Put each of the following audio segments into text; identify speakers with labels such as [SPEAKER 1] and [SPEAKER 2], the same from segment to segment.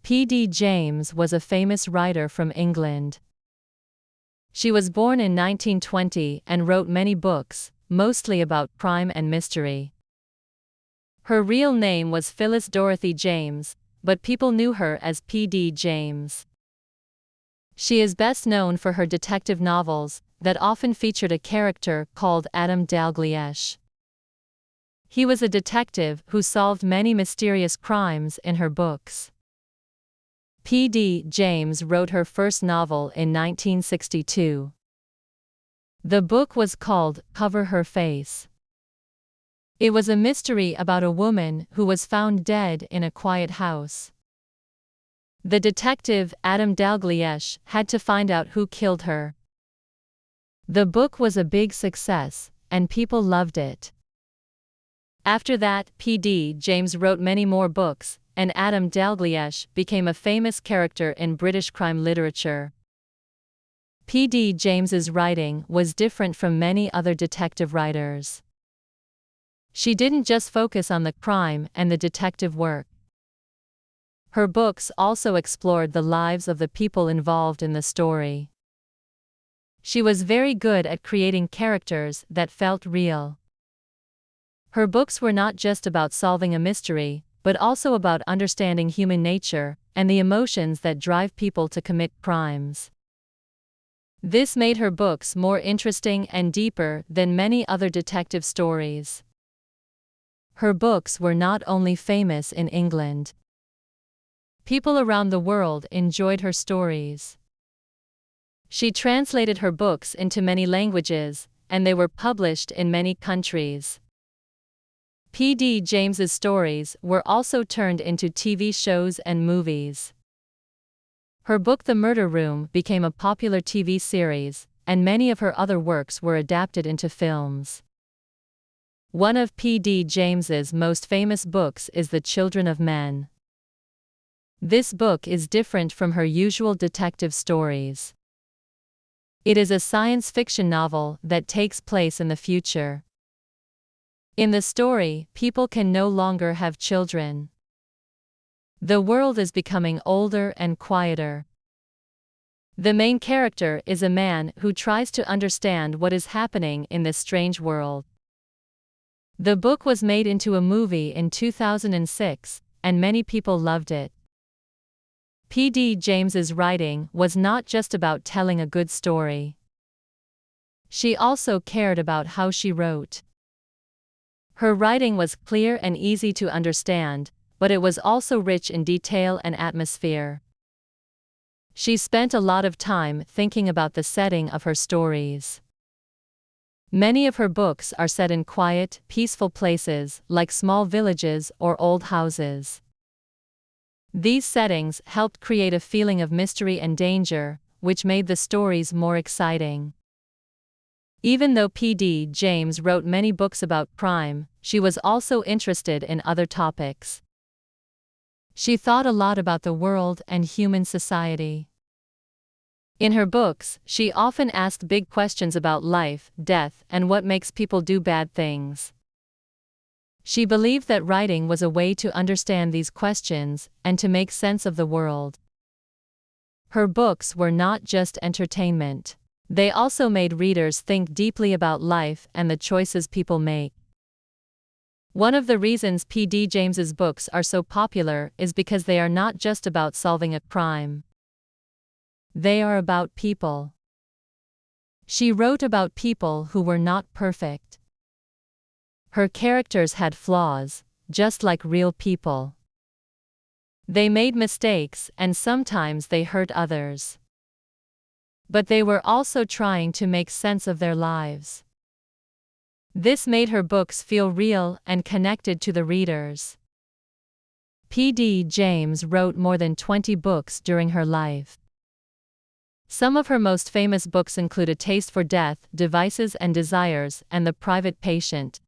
[SPEAKER 1] P.D.James was a famous writer from England. She was born in 1920 and wrote many books, mostly about crime and mystery. Her real name was Phyllis Dorothy James, but people knew her as P.D. James. She is best known for her detective novels that often featured a character called Adam Dalgliesh. He was a detective who solved many mysterious crimes in her books. P.D. James wrote her first novel in 1962. The book was called Cover Her Face. It was a mystery about a woman who was found dead in a quiet house. The detective, Adam Dalgliesh, had to find out who killed her. The book was a big success, and people loved it. After that, P.D. James wrote many more books, and Adam Dalgliesh became a famous character in British crime literature. P.D. James's writing was different from many other detective writers. She didn't just focus on the crime and the detective work. Her books also explored the lives of the people involved in the story. She was very good at creating characters that felt real. Her books were not just about solving a mystery, but also about understanding human nature and the emotions that drive people to commit crimes. This made her books more interesting and deeper than many other detective stories. Her books were not only famous in England. People around the world enjoyed her stories. She translated her books into many languages, and they were published in many countries. P.D. James's stories were also turned into TV shows and movies. Her book The Murder Room became a popular TV series, and many of her other works were adapted into films. One of P.D. James's most famous books is The Children of Men. This book is different from her usual detective stories. It is a science fiction novel that takes place in the future. In the story, people can no longer have children. The world is becoming older and quieter. The main character is a man who tries to understand what is happening in this strange world. The book was made into a movie in 2006, and many people loved it. P.D. James's writing was not just about telling a good story. She also cared about how she wrote. Her writing was clear and easy to understand, but it was also rich in detail and atmosphere. She spent a lot of time thinking about the setting of her stories. Many of her books are set in quiet, peaceful places, like small villages or old houses. These settings helped create a feeling of mystery and danger, which made the stories more exciting. Even though P.D. James wrote many books about crime, she was also interested in other topics. She thought a lot about the world and human society. In her books, she often asked big questions about life, death, and what makes people do bad things. She believed that writing was a way to understand these questions and to make sense of the world. Her books were not just entertainment. They also made readers think deeply about life and the choices people make. One of the reasons P.D. James's books are so popular is because they are not just about solving a crime. They are about people. She wrote about people who were not perfect. Her characters had flaws, just like real people. They made mistakes and sometimes they hurt others. But they were also trying to make sense of their lives. This made her books feel real and connected to the readers. P.D. James wrote more than 20 books during her life. Some of her most famous books include A Taste for Death, Devices and Desires, and The Private Patient.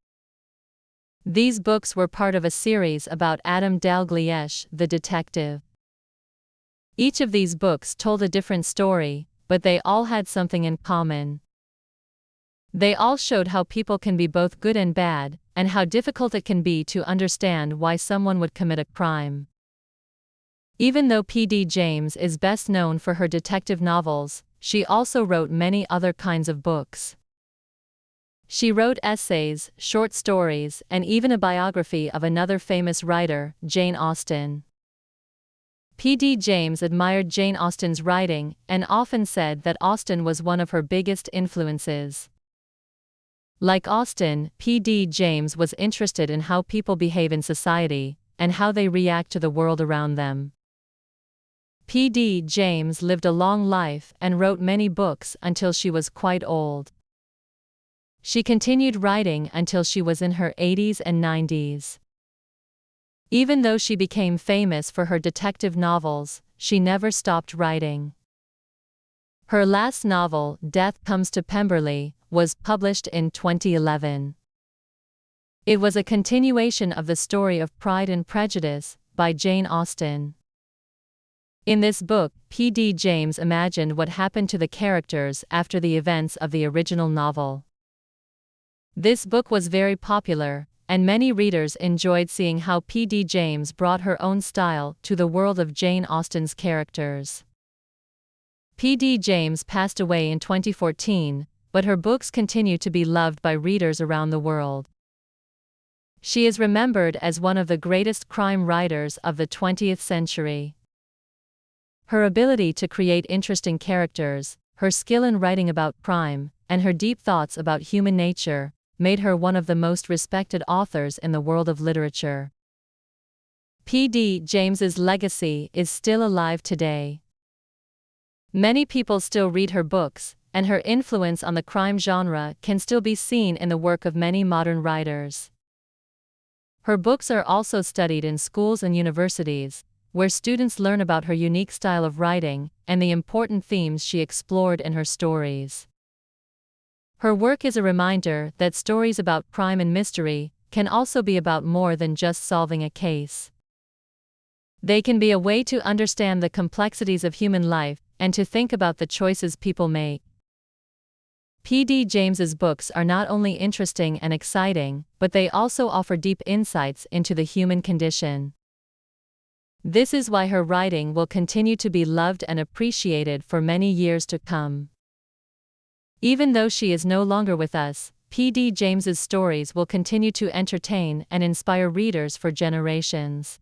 [SPEAKER 1] These books were part of a series about Adam Dalgliesh, the detective. Each of these books told a different story, but they all had something in common. They all showed how people can be both good and bad, and how difficult it can be to understand why someone would commit a crime. Even though P.D. James is best known for her detective novels, she also wrote many other kinds of books. She wrote essays, short stories, and even a biography of another famous writer, Jane Austen. P.D. James admired Jane Austen's writing and often said that Austen was one of her biggest influences. Like Austen, P.D. James was interested in how people behave in society and how they react to the world around them. P.D. James lived a long life and wrote many books until she was quite old. She continued writing until she was in her 80s and 90s. Even though she became famous for her detective novels, she never stopped writing. Her last novel, Death Comes to Pemberley, was published in 2011. It was a continuation of the story of Pride and Prejudice by Jane Austen. In this book, P.D. James imagined what happened to the characters after the events of the original novel. This book was very popular, and many readers enjoyed seeing how P.D. James brought her own style to the world of Jane Austen's characters. P.D. James passed away in 2014, but her books continue to be loved by readers around the world. She is remembered as one of the greatest crime writers of the 20th century. Her ability to create interesting characters, her skill in writing about crime, and her deep thoughts about human nature made her one of the most respected authors in the world of literature. P.D. James's legacy is still alive today. Many people still read her books, and her influence on the crime genre can still be seen in the work of many modern writers. Her books are also studied in schools and universities, where students learn about her unique style of writing and the important themes she explored in her stories. Her work is a reminder that stories about crime and mystery can also be about more than just solving a case. They can be a way to understand the complexities of human life and to think about the choices people make. P.D. James's books are not only interesting and exciting, but they also offer deep insights into the human condition. This is why her writing will continue to be loved and appreciated for many years to come. Even though she is no longer with us, P.D. James's stories will continue to entertain and inspire readers for generations.